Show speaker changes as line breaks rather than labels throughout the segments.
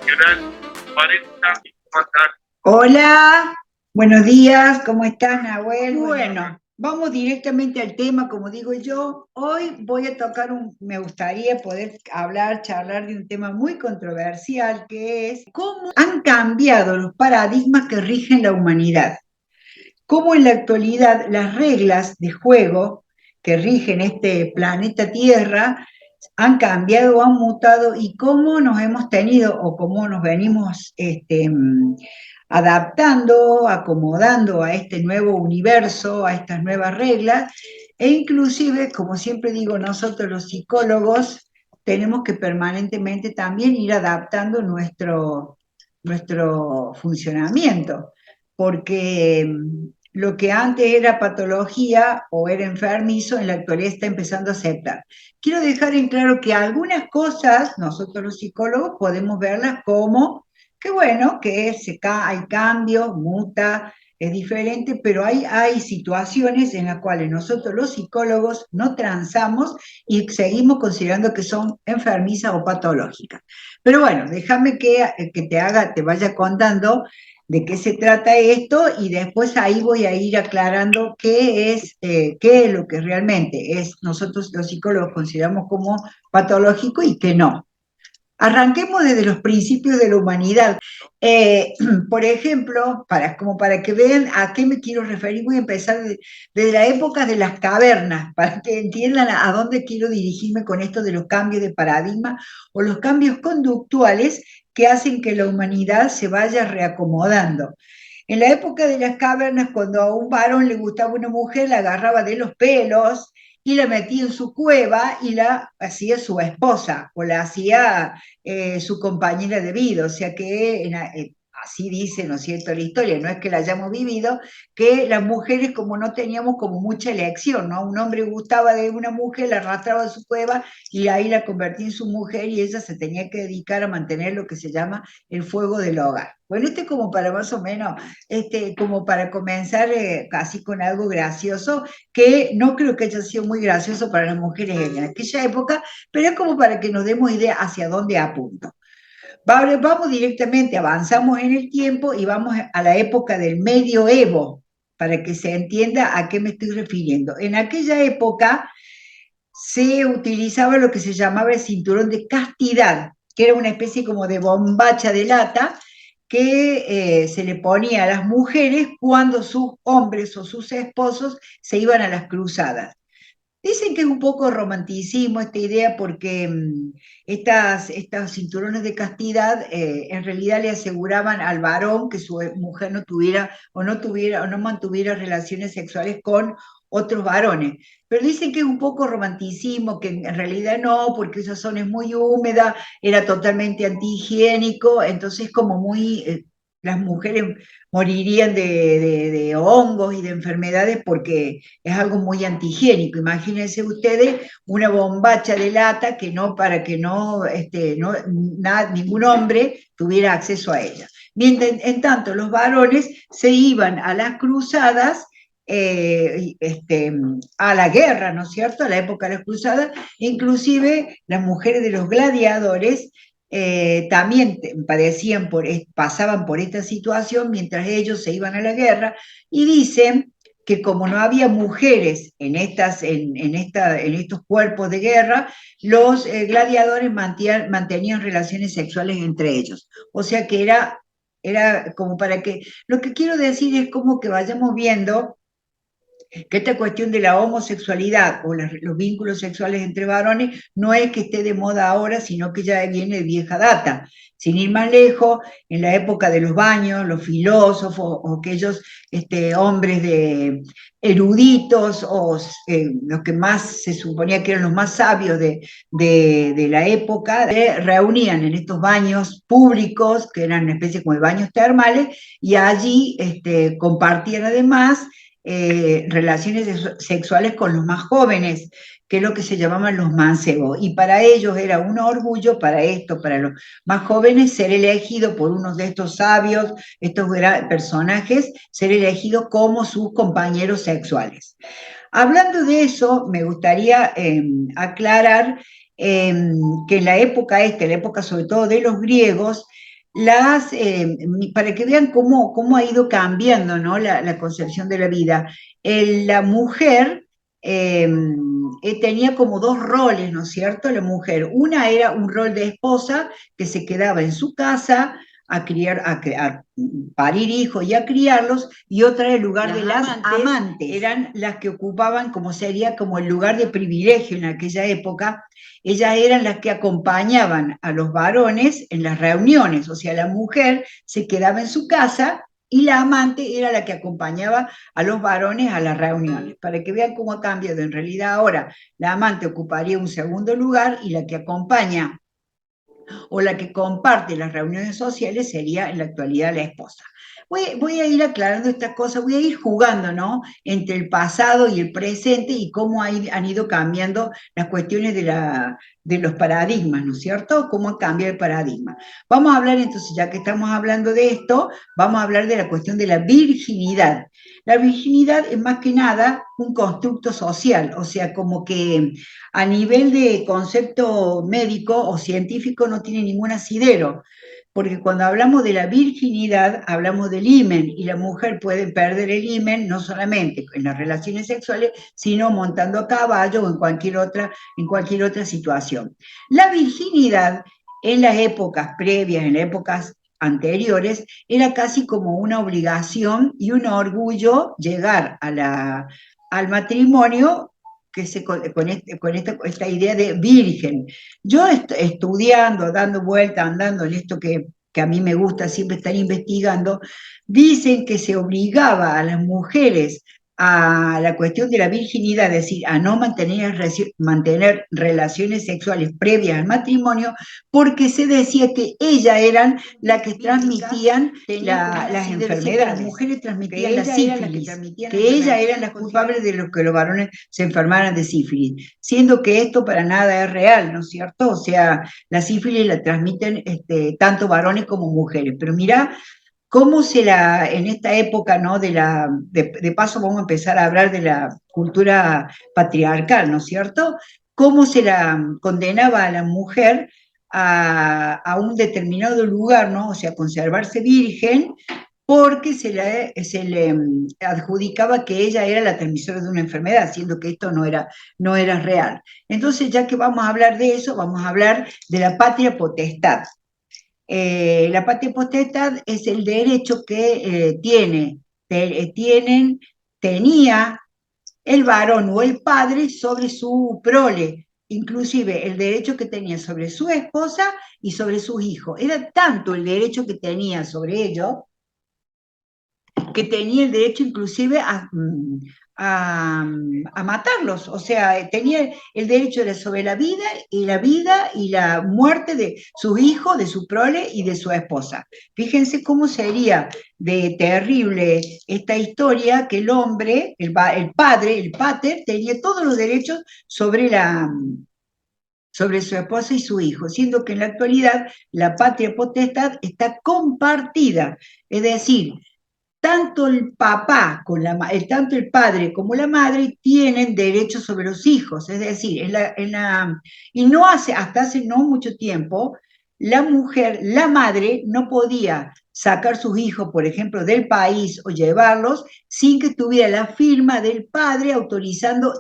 Nacional 40. ¿Cómo están?
Hola, buenos días, ¿cómo estás, Nahuel? Bueno, vamos directamente al tema, como digo yo. Hoy voy a tocar me gustaría poder charlar de un tema muy controversial, que es cómo han cambiado los paradigmas que rigen la humanidad. Cómo en la actualidad las reglas de juego que rigen este planeta Tierra han cambiado o han mutado y cómo nos hemos tenido o cómo nos venimos adaptando, acomodando a este nuevo universo, a estas nuevas reglas, e inclusive, como siempre digo, nosotros los psicólogos tenemos que permanentemente también ir adaptando nuestro funcionamiento, porque lo que antes era patología o era enfermizo, en la actualidad está empezando a aceptar. Quiero dejar en claro que algunas cosas, nosotros los psicólogos podemos verlas como que bueno, hay cambio, muta, es diferente, pero hay situaciones en las cuales nosotros los psicólogos no transamos y seguimos considerando que son enfermizas o patológicas. Pero bueno, déjame que te vaya contando de qué se trata esto y después ahí voy a ir aclarando qué es lo que realmente es nosotros los psicólogos consideramos como patológico y qué no. Arranquemos desde los principios de la humanidad. Eh, por ejemplo, como para que vean a qué me quiero referir, voy a empezar desde la época de las cavernas, para que entiendan a dónde quiero dirigirme con esto de los cambios de paradigma o los cambios conductuales que hacen que la humanidad se vaya reacomodando. En la época de las cavernas, cuando a un varón le gustaba una mujer, la agarraba de los pelos y la metía en su cueva y la hacía su esposa o la hacía su compañera de vida. O sea que así dice, ¿no es cierto?, la historia, no es que la hayamos vivido, que las mujeres como no teníamos como mucha elección, ¿no? Un hombre gustaba de una mujer, la arrastraba a su cueva y ahí la convertía en su mujer y ella se tenía que dedicar a mantener lo que se llama el fuego del hogar. Bueno, como para más o menos, como para comenzar casi con algo gracioso, que no creo que haya sido muy gracioso para las mujeres en aquella época, pero es como para que nos demos idea hacia dónde apunto. Vamos directamente, avanzamos en el tiempo y vamos a la época del medioevo, para que se entienda a qué me estoy refiriendo. En aquella época se utilizaba lo que se llamaba el cinturón de castidad, que era una especie como de bombacha de lata que se le ponía a las mujeres cuando sus hombres o sus esposos se iban a las cruzadas. Dicen que es un poco romanticismo esta idea porque estos cinturones de castidad en realidad le aseguraban al varón que su mujer no tuviera o no mantuviera relaciones sexuales con otros varones. Pero dicen que es un poco romanticismo, que en realidad no, porque esa zona es muy húmeda, era totalmente antihigiénico, entonces como las mujeres morirían de hongos y de enfermedades porque es algo muy antihigiénico. Imagínense ustedes una bombacha de lata que no, para que ningún hombre tuviera acceso a ella. Mientras, en tanto, los varones se iban a las cruzadas, a la guerra, ¿no es cierto?, a la época de las cruzadas, inclusive las mujeres de los gladiadores también pasaban por esta situación mientras ellos se iban a la guerra, y dicen que como no había mujeres en estos cuerpos de guerra, los gladiadores mantenían relaciones sexuales entre ellos. O sea que era como para que, lo que quiero decir es como que vayamos viendo que esta cuestión de la homosexualidad o los vínculos sexuales entre varones no es que esté de moda ahora, sino que ya viene de vieja data. Sin ir más lejos, en la época de los baños, los filósofos o aquellos hombres eruditos o los que más se suponía que eran los más sabios de la época, reunían en estos baños públicos, que eran una especie como de baños termales, y allí compartían además relaciones sexuales con los más jóvenes, que es lo que se llamaban los mancebos. Y para ellos era un orgullo, para los más jóvenes, ser elegido por uno de estos sabios, estos personajes, ser elegidos como sus compañeros sexuales. Hablando de eso, me gustaría aclarar que en la época la época sobre todo de los griegos, para que vean cómo ha ido cambiando, ¿no? La concepción de la vida. La mujer tenía como dos roles, ¿no es cierto? La mujer, una era un rol de esposa que se quedaba en su casa a criar, a parir hijos y a criarlos, y otra era el lugar de las amantes, eran las que ocupaban como sería como el lugar de privilegio en aquella época. Ellas eran las que acompañaban a los varones en las reuniones, o sea, la mujer se quedaba en su casa y la amante era la que acompañaba a los varones a las reuniones, para que vean cómo ha cambiado. En realidad ahora la amante ocuparía un segundo lugar y la que acompaña o la que comparte las reuniones sociales sería en la actualidad la esposa. Voy a ir aclarando estas cosas, voy a ir jugando, ¿no? Entre el pasado y el presente y cómo han ido cambiando las cuestiones de los paradigmas, ¿no es cierto? Cómo ha cambiado el paradigma. Vamos a hablar entonces, ya que estamos hablando de esto, vamos a hablar de la cuestión de la virginidad. La virginidad es más que nada un constructo social, o sea, como que a nivel de concepto médico o científico no tiene ningún asidero, porque cuando hablamos de la virginidad hablamos del himen, y la mujer puede perder el himen no solamente en las relaciones sexuales, sino montando a caballo o en cualquier otra situación. La virginidad en las épocas previas, en las épocas anteriores, era casi como una obligación y un orgullo llegar al matrimonio que esta idea de virgen. Yo estudiando, dando vuelta, andando en esto que a mí me gusta siempre estar investigando, dicen que se obligaba a las mujeres a la cuestión de la virginidad, es decir, a no mantener relaciones sexuales previas al matrimonio, porque se decía que ellas eran las que transmitían las enfermedades, las mujeres transmitían la sífilis, que ellas eran las culpables de lo que los varones se enfermaran de sífilis, siendo que esto para nada es real, ¿no es cierto? O sea, la sífilis la transmiten tanto varones como mujeres, pero mirá cómo en esta época, ¿no? De paso vamos a empezar a hablar de la cultura patriarcal, ¿no es cierto? Cómo se la condenaba a la mujer a un determinado lugar, ¿no? O sea, conservarse virgen, porque se le adjudicaba que ella era la transmisora de una enfermedad, siendo que esto no era real. Entonces, ya que vamos a hablar de eso, vamos a hablar de la patria potestad. La patria potestad es el derecho que tenía el varón o el padre sobre su prole, inclusive el derecho que tenía sobre su esposa y sobre sus hijos. Era tanto el derecho que tenía sobre ellos que tenía el derecho inclusive a matarlos, o sea, tenía el derecho sobre la vida y la muerte de sus hijos, de su prole y de su esposa. Fíjense cómo sería de terrible esta historia, que el hombre, el padre, el pater, tenía todos los derechos sobre su esposa y su hijo, siendo que en la actualidad la patria potestad está compartida, es decir, tanto el papá, tanto el padre como la madre tienen derechos sobre los hijos, es decir, y no hasta hace no mucho tiempo, la mujer, la madre, no podía sacar sus hijos, por ejemplo, del país o llevarlos sin que tuviera la firma del padre autorizando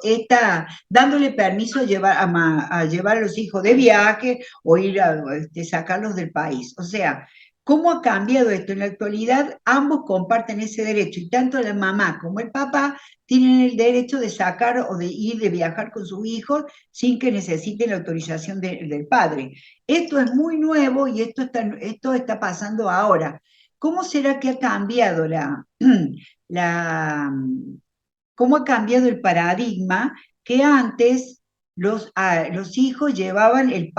dándole permiso a llevar a los hijos de viaje o ir a sacarlos del país. O sea, ¿cómo ha cambiado esto? En la actualidad ambos comparten ese derecho y tanto la mamá como el papá tienen el derecho de sacar o de ir, de viajar con sus hijos sin que necesiten la autorización del padre. Esto es muy nuevo y esto está pasando ahora. ¿Cómo será que ha cambiado la, cómo ha cambiado el paradigma que antes los hijos llevaban el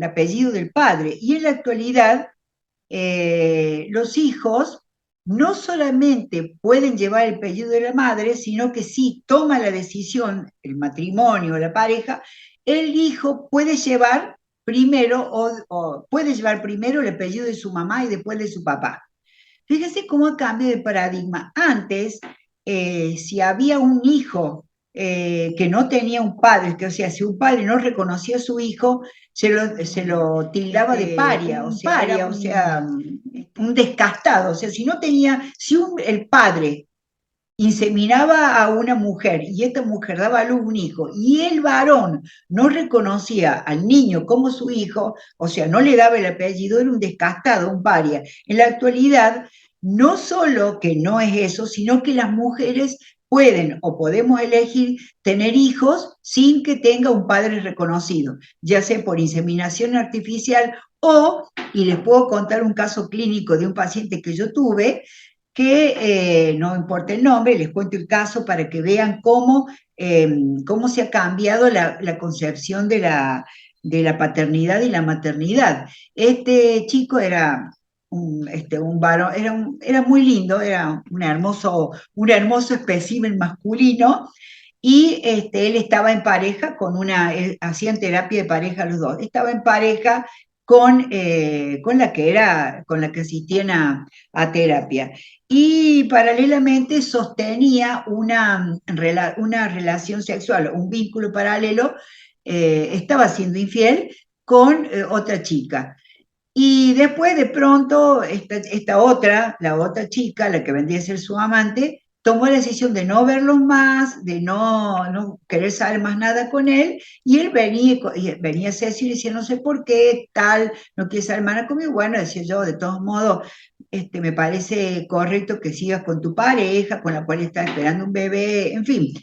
apellido del padre y en la actualidad los hijos no solamente pueden llevar el apellido de la madre, sino que si toma la decisión, el matrimonio, la pareja, el hijo puede llevar primero o puede llevar primero el apellido de su mamá y después de su papá. Fíjese cómo cambia de paradigma. Antes, si había un hijo que no tenía un padre, que o sea, si un padre no reconocía a su hijo, se lo tildaba de paria, o sea, un descastado, o sea, si no tenía, si el padre inseminaba a una mujer y esta mujer daba a luz un hijo y el varón no reconocía al niño como su hijo, o sea, no le daba el apellido, era un descastado, un paria. En la actualidad, no solo que no es eso, sino que las mujeres pueden o podemos elegir tener hijos sin que tenga un padre reconocido, ya sea por inseminación artificial o, y les puedo contar un caso clínico de un paciente que yo tuve, que no importa el nombre, les cuento el caso para que vean cómo se ha cambiado la concepción de la paternidad y la maternidad. Este chico era un varón, era muy lindo, era un hermoso espécimen masculino, y él estaba en pareja hacían terapia de pareja los dos, estaba en pareja con la que asistían a terapia. Y paralelamente sostenía una relación sexual, un vínculo paralelo, estaba siendo infiel con otra chica. Y después de pronto la otra chica, la que vendría a ser su amante, tomó la decisión de no verlos más, de no querer saber más nada con él, y él venía a Ceci y decía, no sé por qué, tal, no quiere saber más nada conmigo. Bueno, decía yo, de todos modos, me parece correcto que sigas con tu pareja, con la cual estás esperando un bebé, en fin.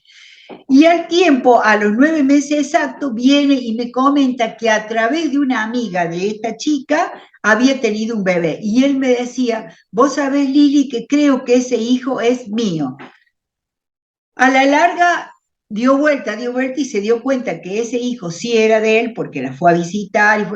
Y al tiempo, a los 9 meses exactos, viene y me comenta que a través de una amiga de esta chica había tenido un bebé. Y él me decía, vos sabés, Lili, que creo que ese hijo es mío. A la larga dio vuelta y se dio cuenta que ese hijo sí era de él porque la fue a visitar,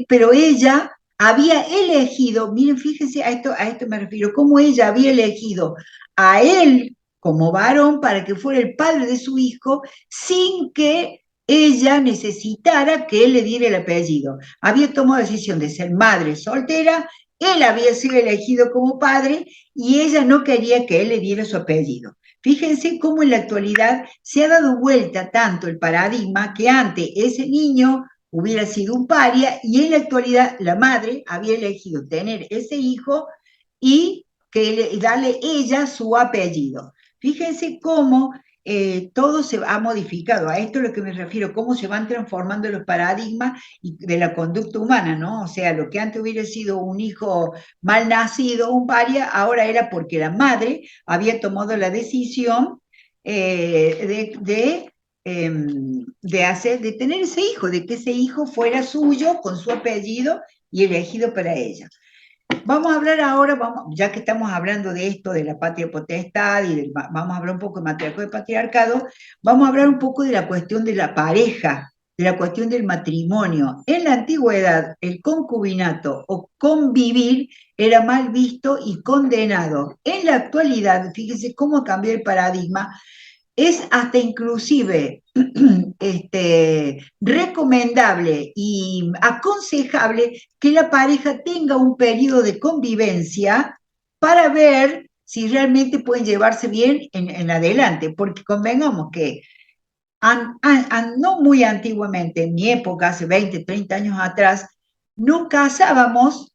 pero ella había elegido, miren, fíjense, a esto me refiero, cómo ella había elegido a él como varón para que fuera el padre de su hijo sin que ella necesitara que él le diera el apellido. Había tomado la decisión de ser madre soltera, él había sido elegido como padre y ella no quería que él le diera su apellido. Fíjense cómo en la actualidad se ha dado vuelta tanto el paradigma que antes ese niño hubiera sido un paria y en la actualidad la madre había elegido tener ese hijo y darle ella su apellido. Fíjense cómo todo se ha modificado, a esto es a lo que me refiero, cómo se van transformando los paradigmas de la conducta humana, ¿no? O sea, lo que antes hubiera sido un hijo mal nacido, un paria, ahora era porque la madre había tomado la decisión de tener ese hijo, de que ese hijo fuera suyo con su apellido y elegido para ella. Vamos a hablar ahora, ya que estamos hablando de esto, de la patria potestad, vamos a hablar un poco de matriarcado y patriarcado, vamos a hablar un poco de la cuestión de la pareja, de la cuestión del matrimonio. En la antigüedad, el concubinato o convivir era mal visto y condenado. En la actualidad, fíjense cómo cambió el paradigma, es hasta inclusive recomendable y aconsejable que la pareja tenga un periodo de convivencia para ver si realmente pueden llevarse bien en adelante, porque convengamos que no muy antiguamente, en mi época, hace 20, 30 años atrás, no casábamos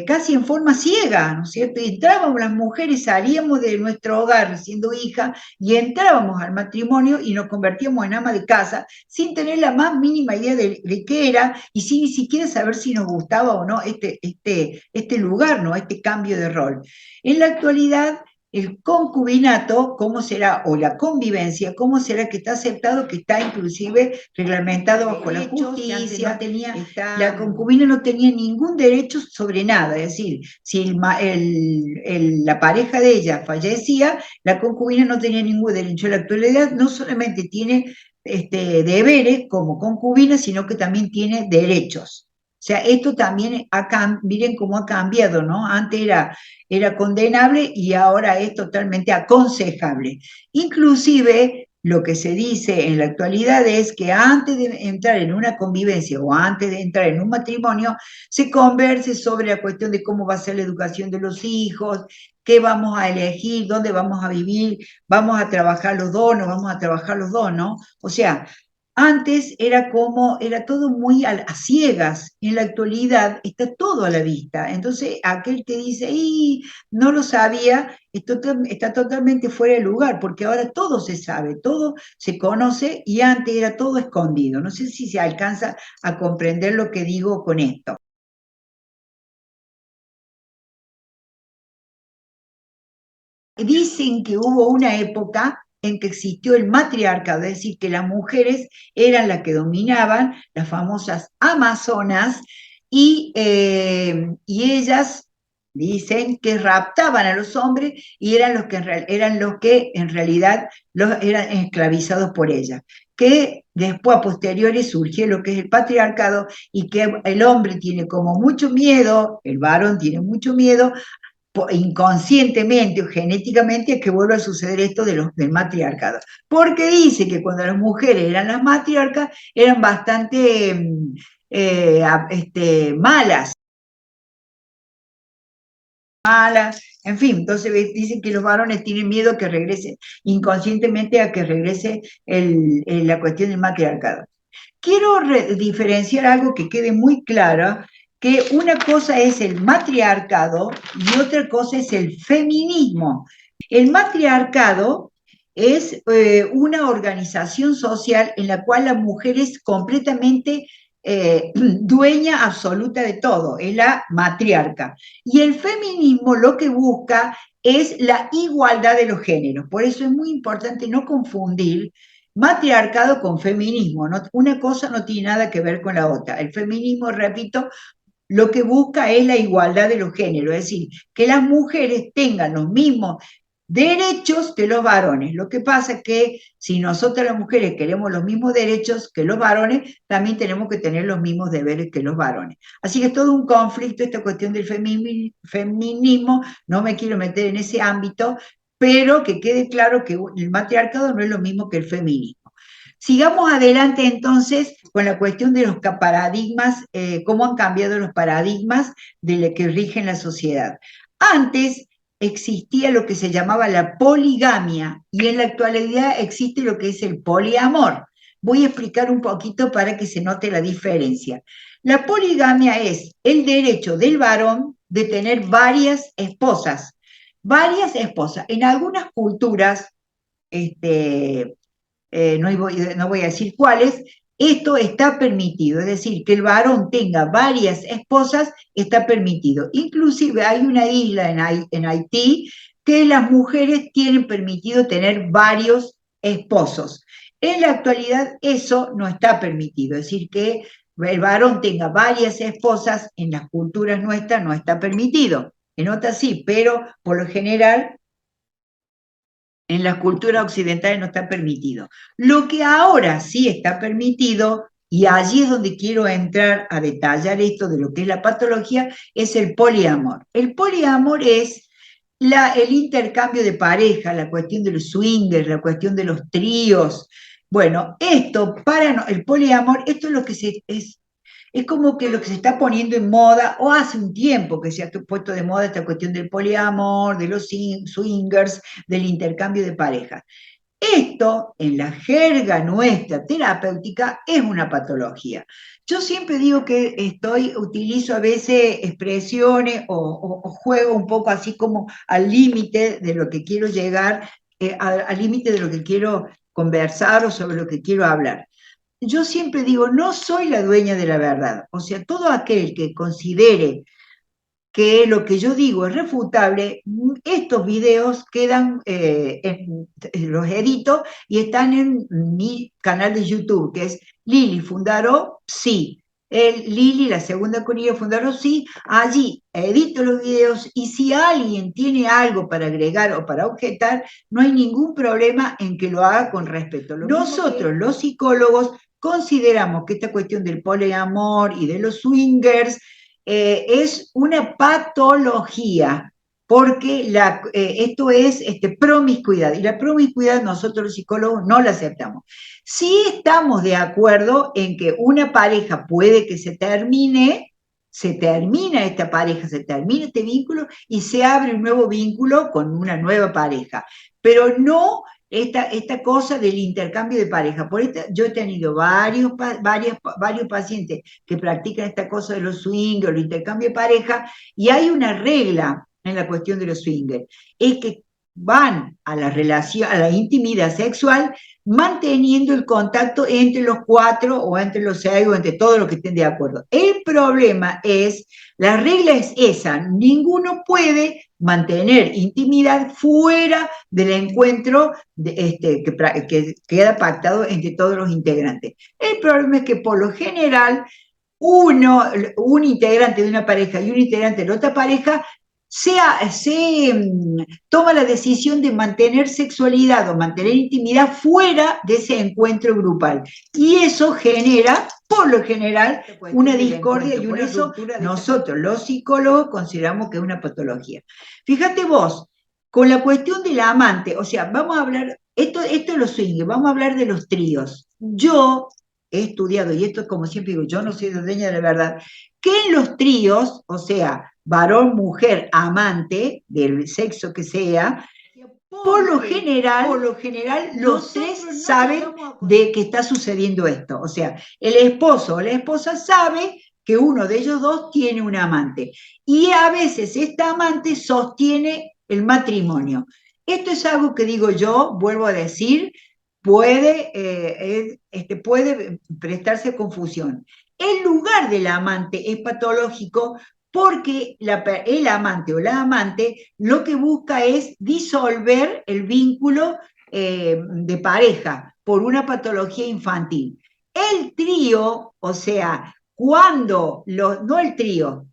casi en forma ciega, ¿no es cierto? Y entrábamos las mujeres, salíamos de nuestro hogar siendo hija y entrábamos al matrimonio y nos convertíamos en ama de casa sin tener la más mínima idea de qué era y sin ni siquiera saber si nos gustaba o no este lugar, ¿no? Este cambio de rol. En la actualidad, el concubinato, ¿cómo será? O la convivencia, ¿cómo será que está aceptado, que está inclusive reglamentado bajo la justicia? No tenía, la concubina no tenía ningún derecho sobre nada, es decir, si la pareja de ella fallecía, la concubina no tenía ningún derecho. En la actualidad no solamente tiene deberes como concubina, sino que también tiene derechos. O sea, esto también, miren cómo ha cambiado, ¿no? Antes era condenable y ahora es totalmente aconsejable. Inclusive lo que se dice en la actualidad es que antes de entrar en una convivencia o antes de entrar en un matrimonio, se converse sobre la cuestión de cómo va a ser la educación de los hijos, qué vamos a elegir, dónde vamos a vivir, vamos a trabajar los dos, no vamos a trabajar los dos, ¿no? O sea, antes era como, era todo muy a ciegas, en la actualidad está todo a la vista. Entonces, aquel que dice, y no lo sabía, está totalmente fuera de lugar, porque ahora todo se sabe, todo se conoce y antes era todo escondido. No sé si se alcanza a comprender lo que digo con esto. Dicen que hubo una época en que existió el matriarcado, es decir, que las mujeres eran las que dominaban, las famosas amazonas, y ellas dicen que raptaban a los hombres y eran los que en realidad eran esclavizados por ellas. Que después, a posteriores, surgió lo que es el patriarcado y que el hombre tiene como mucho miedo, el varón tiene mucho miedo inconscientemente o genéticamente a que vuelva a suceder esto del matriarcado. Porque dice que cuando las mujeres eran las matriarcas, eran bastante malas, en fin, entonces dicen que los varones tienen miedo a que regrese inconscientemente a que regrese la cuestión del matriarcado. Quiero diferenciar algo que quede muy claro, que una cosa es el matriarcado y otra cosa es el feminismo. El matriarcado es una organización social en la cual la mujer es completamente dueña absoluta de todo, es la matriarca. Y el feminismo lo que busca es la igualdad de los géneros. Por eso es muy importante no confundir matriarcado con feminismo, ¿no? Una cosa no tiene nada que ver con la otra. El feminismo, repito, lo que busca es la igualdad de los géneros, es decir, que las mujeres tengan los mismos derechos que los varones. Lo que pasa es que si nosotras las mujeres queremos los mismos derechos que los varones, también tenemos que tener los mismos deberes que los varones. Así que es todo un conflicto esta cuestión del feminismo, no me quiero meter en ese ámbito, pero que quede claro que el matriarcado no es lo mismo que el feminismo. Sigamos adelante entonces con la cuestión de los paradigmas, cómo han cambiado los paradigmas de lo que rigen la sociedad. Antes existía lo que se llamaba la poligamia y en la actualidad existe lo que es el poliamor. Voy a explicar un poquito para que se note la diferencia. La poligamia es el derecho del varón de tener varias esposas. Varias esposas. En algunas culturas, no voy a decir cuáles, esto está permitido, es decir, que el varón tenga varias esposas está permitido. Inclusive hay una isla en Haití que las mujeres tienen permitido tener varios esposos. En la actualidad eso no está permitido, es decir, que el varón tenga varias esposas en las culturas nuestras no está permitido. En otras sí, pero por lo general en las culturas occidentales no está permitido. Lo que ahora sí está permitido, y allí es donde quiero entrar a detallar esto de lo que es la patología, es el poliamor. El poliamor es el intercambio de pareja, la cuestión de los swingers, la cuestión de los tríos. Bueno, esto para el poliamor, esto es lo que es como que lo que se está poniendo en moda, o hace un tiempo que se ha puesto de moda esta cuestión del poliamor, de los swingers, del intercambio de parejas. Esto, en la jerga nuestra terapéutica, es una patología. Yo siempre digo que utilizo a veces expresiones o juego un poco así como al límite de lo que quiero llegar, al límite de lo que quiero conversar o sobre lo que quiero hablar. Yo siempre digo, no soy la dueña de la verdad. O sea, todo aquel que considere que lo que yo digo es refutable, estos videos quedan, los edito y están en mi canal de YouTube, que es Lili Fundaró, sí. Lili, la segunda con Fundaró, sí. Allí edito los videos y si alguien tiene algo para agregar o para objetar, no hay ningún problema en que lo haga con respeto. Nosotros, los psicólogos, consideramos que esta cuestión del poliamor y de los swingers es una patología. porque esto es promiscuidad, y la promiscuidad nosotros los psicólogos no la aceptamos. Sí estamos de acuerdo en que una pareja puede que se termina esta pareja, se termina este vínculo y se abre un nuevo vínculo con una nueva pareja, pero no esta cosa del intercambio de pareja. Por esta, yo he tenido varios pacientes que practican esta cosa de los swingers, el intercambio de pareja, y hay una regla en la cuestión de los swingers, es que van a la relación, a la intimidad sexual, manteniendo el contacto entre los 4 o entre los 6 o entre todos los que estén de acuerdo. El problema es, la regla es esa, ninguno puede mantener intimidad fuera del encuentro que queda pactado entre todos los integrantes. El problema es que por lo general un integrante de una pareja y un integrante de otra pareja toma la decisión de mantener sexualidad o mantener intimidad fuera de ese encuentro grupal. Y eso genera, por lo general, una discordia y una ruptura. Nosotros, los psicólogos, consideramos que es una patología. Fíjate vos, con la cuestión del amante, o sea, vamos a hablar, esto es los swingers, vamos a hablar de los tríos. Yo he estudiado, y esto es como siempre digo, yo no soy dueña de la verdad, que en los tríos, o sea, varón, mujer, amante, del sexo que sea, por lo general los tres saben de que está sucediendo esto. O sea, el esposo o la esposa sabe que uno de ellos dos tiene un amante. Y a veces esta amante sostiene el matrimonio. Esto es algo que digo yo, vuelvo a decir, puede prestarse a confusión. El lugar del amante es patológico porque el amante o la amante lo que busca es disolver el vínculo de pareja por una patología infantil. El trío, o sea, no el trío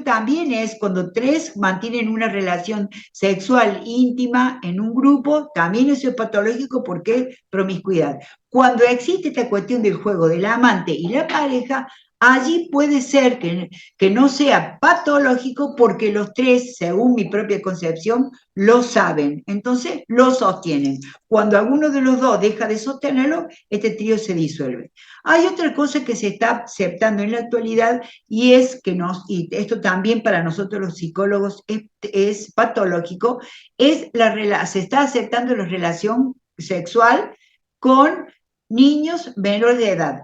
también es cuando tres mantienen una relación sexual íntima en un grupo, también eso es patológico porque es promiscuidad. Cuando existe esta cuestión del juego del amante y la pareja, allí puede ser que no sea patológico porque los tres, según mi propia concepción, lo saben, entonces lo sostienen. Cuando alguno de los dos deja de sostenerlo, este trío se disuelve. Hay otra cosa que se está aceptando en la actualidad y es y esto también para nosotros los psicólogos es patológico, se está aceptando la relación sexual con niños menores de edad.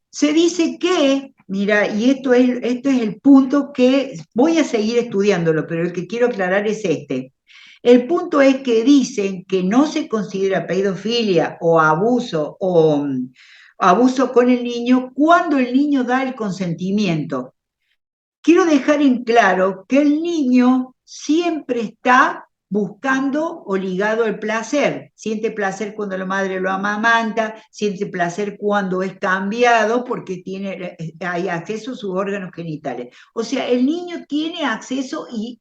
Se dice que, mira, y esto es el punto que voy a seguir estudiándolo, pero el que quiero aclarar es este. El punto es que dicen que no se considera pedofilia o abuso con el niño cuando el niño da el consentimiento. Quiero dejar en claro que el niño siempre está buscando o ligado al placer. Siente placer cuando la madre lo amamanta, siente placer cuando es cambiado porque hay acceso a sus órganos genitales. O sea, el niño tiene acceso y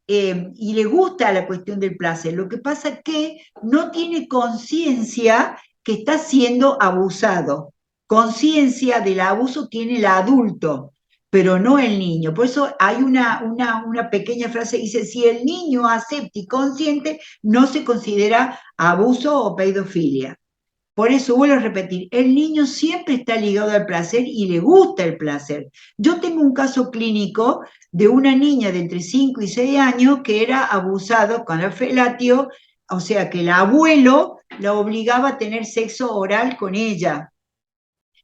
le gusta la cuestión del placer. Lo que pasa es que no tiene conciencia que está siendo abusado. Conciencia del abuso tiene el adulto, pero no el niño. Por eso hay una pequeña frase que dice, si el niño acepta y consciente, no se considera abuso o pedofilia. Por eso vuelvo a repetir, el niño siempre está ligado al placer y le gusta el placer. Yo tengo un caso clínico de una niña de entre 5 y 6 años que era abusado con el felatio, o sea que el abuelo la obligaba a tener sexo oral con ella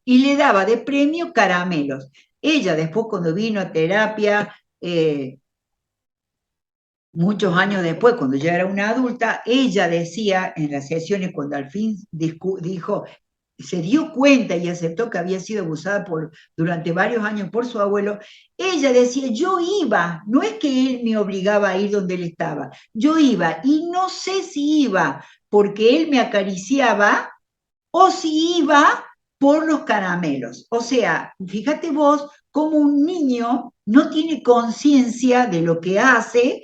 y le daba de premio caramelos. Ella después cuando vino a terapia, muchos años después, cuando ya era una adulta, ella decía en las sesiones, cuando al fin dijo, se dio cuenta y aceptó que había sido abusada durante varios años por su abuelo, ella decía, yo iba, no es que él me obligaba a ir donde él estaba, yo iba, y no sé si iba porque él me acariciaba o si iba por los caramelos. O sea, fíjate vos cómo un niño no tiene conciencia de lo que hace,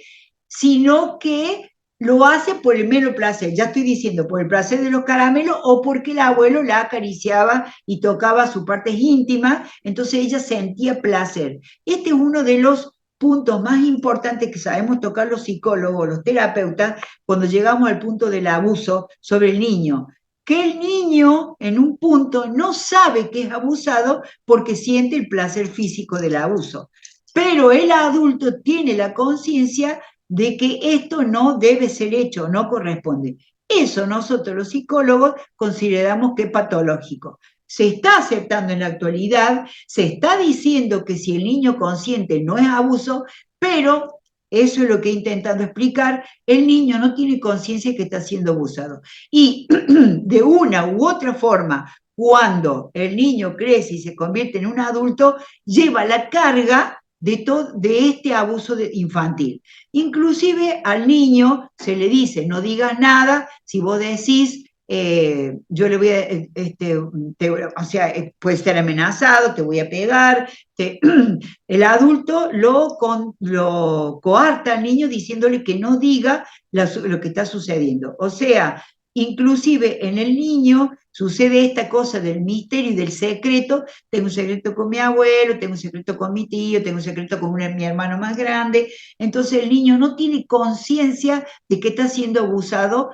sino que lo hace por el mero placer. Ya estoy diciendo, por el placer de los caramelos o porque el abuelo la acariciaba y tocaba sus partes íntimas, entonces ella sentía placer. Este es uno de los puntos más importantes que sabemos tocar los psicólogos, los terapeutas, cuando llegamos al punto del abuso sobre el niño. Que el niño en un punto no sabe que es abusado porque siente el placer físico del abuso. Pero el adulto tiene la conciencia de que esto no debe ser hecho, no corresponde. Eso nosotros los psicólogos consideramos que es patológico. Se está aceptando en la actualidad, se está diciendo que si el niño consiente no es abuso, pero eso es lo que he intentado explicar, el niño no tiene conciencia que está siendo abusado. Y de una u otra forma, cuando el niño crece y se convierte en un adulto, lleva la carga de este abuso infantil. Inclusive al niño se le dice, no digas nada, si vos decís, yo le voy a, o sea, puede ser amenazado, te voy a pegar, el adulto lo coarta al niño diciéndole que no diga lo que está sucediendo. O sea, inclusive en el niño sucede esta cosa del misterio y del secreto. Tengo un secreto con mi abuelo, tengo un secreto con mi tío, tengo un secreto con mi hermano más grande. Entonces el niño no tiene conciencia de que está siendo abusado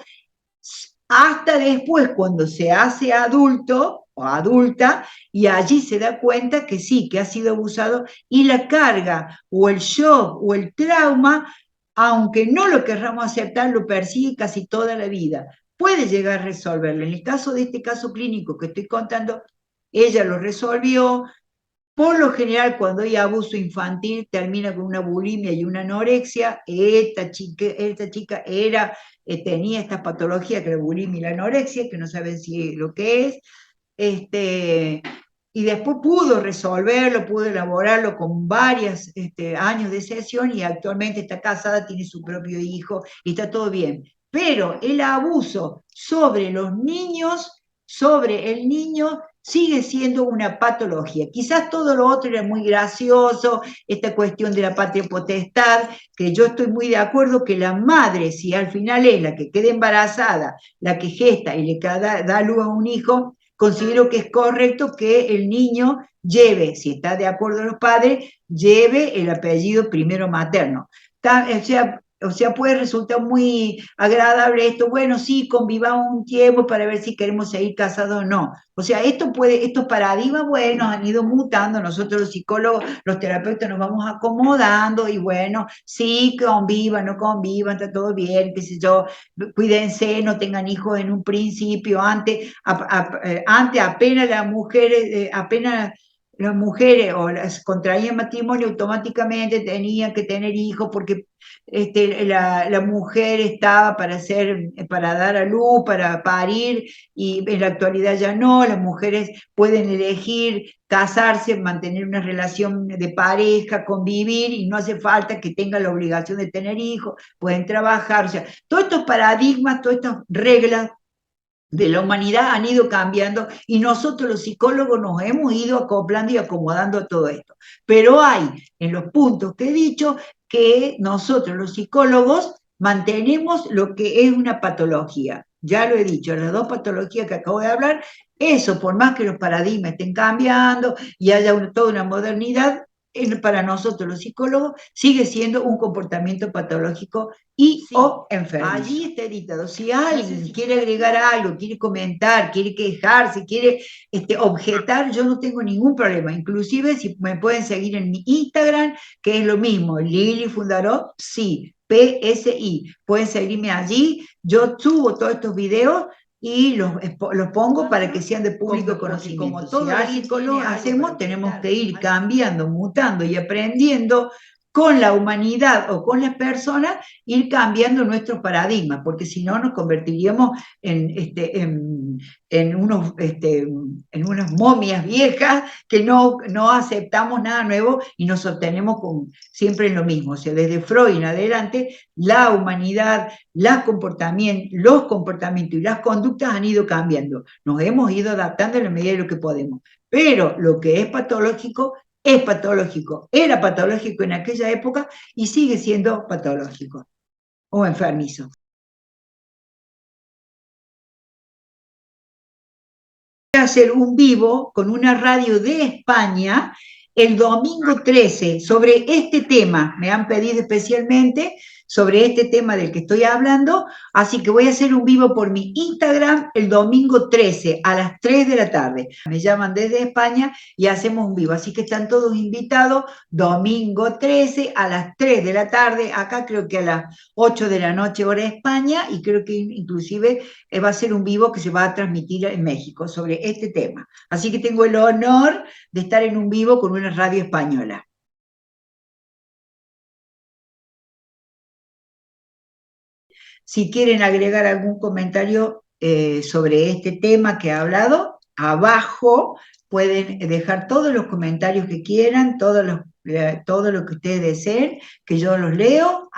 hasta después cuando se hace adulto o adulta y allí se da cuenta que sí, que ha sido abusado y la carga o el shock o el trauma, aunque no lo querramos aceptar, lo persigue casi toda la vida. Puede llegar a resolverlo. En el caso de este caso clínico que estoy contando, ella lo resolvió. Por lo general, cuando hay abuso infantil, termina con una bulimia y una anorexia. Esta chica tenía esta patología, que la bulimia y la anorexia, que no saben si lo que es. Y después pudo resolverlo, pudo elaborarlo con varios años de sesión y actualmente está casada, tiene su propio hijo y está todo bien. Pero el abuso sobre los niños, sobre el niño, sigue siendo una patología. Quizás todo lo otro era muy gracioso, esta cuestión de la patria potestad, que yo estoy muy de acuerdo que la madre, si al final es la que queda embarazada, la que gesta y le da luz a un hijo, considero que es correcto que el niño lleve, si está de acuerdo los padres, lleve el apellido primero materno. O sea, puede resultar muy agradable esto, bueno, sí, convivamos un tiempo para ver si queremos seguir casados o no. O sea, estos paradigmas, bueno, han ido mutando, nosotros los psicólogos, los terapeutas nos vamos acomodando y bueno, sí, convivan, no convivan, está todo bien, qué sé yo, cuídense, no tengan hijos en un principio, antes apenas las mujeres o las contraían matrimonio automáticamente tenían que tener hijos porque la mujer estaba para dar a luz, para parir, y en la actualidad ya no, las mujeres pueden elegir casarse, mantener una relación de pareja, convivir, y no hace falta que tengan la obligación de tener hijos, pueden trabajar, o sea, todos estos paradigmas, todas estas reglas de la humanidad han ido cambiando y nosotros los psicólogos nos hemos ido acoplando y acomodando a todo esto. Pero hay en los puntos que he dicho que nosotros los psicólogos mantenemos lo que es una patología. Ya lo he dicho, las dos patologías que acabo de hablar, eso por más que los paradigmas estén cambiando y haya toda una modernidad, para nosotros los psicólogos sigue siendo un comportamiento patológico y sí, o enfermizo. Allí está editado. Si alguien quiere agregar algo, quiere comentar, quiere quejarse, quiere objetar, yo no tengo ningún problema. Inclusive si me pueden seguir en mi Instagram, que es lo mismo, Lili Fundaró, sí, PSI. Pueden seguirme allí. Yo subo todos estos videos y los pongo para que sean de público conocimiento. Como todos los psicólogos hacemos, tenemos que ir cambiando, mutando y aprendiendo con la humanidad o con las personas, ir cambiando nuestros paradigmas, porque si no nos convertiríamos en unas momias viejas que no aceptamos nada nuevo y nos sostenemos siempre en lo mismo. O sea, desde Freud en adelante, la humanidad, los comportamientos y las conductas han ido cambiando. Nos hemos ido adaptando en la medida de lo que podemos. Pero lo que es patológico, era patológico en aquella época y sigue siendo patológico o enfermizo. Voy a hacer un vivo con una radio de España el domingo 13 sobre este tema. Me han pedido especialmente sobre este tema del que estoy hablando, así que voy a hacer un vivo por mi Instagram el domingo 13 a las 3 de la tarde. Me llaman desde España y hacemos un vivo, así que están todos invitados, domingo 13 a las 3 de la tarde, acá creo que a las 8 de la noche hora España, y creo que inclusive va a ser un vivo que se va a transmitir en México sobre este tema. Así que tengo el honor de estar en un vivo con una radio española. Si quieren agregar algún comentario sobre este tema que he hablado, abajo pueden dejar todos los comentarios que quieran, todo lo que ustedes deseen, que yo los leo,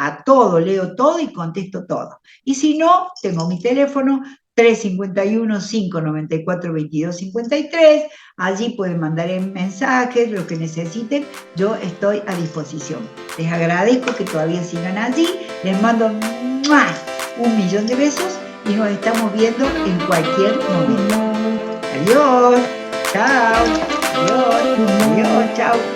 leo todo y contesto todo. Y si no, tengo mi teléfono 351-594-2253, allí pueden mandar mensajes, lo que necesiten, yo estoy a disposición. Les agradezco que todavía sigan allí, les mando un millón de besos y nos estamos viendo en cualquier momento. Adiós, chao, adiós, chao.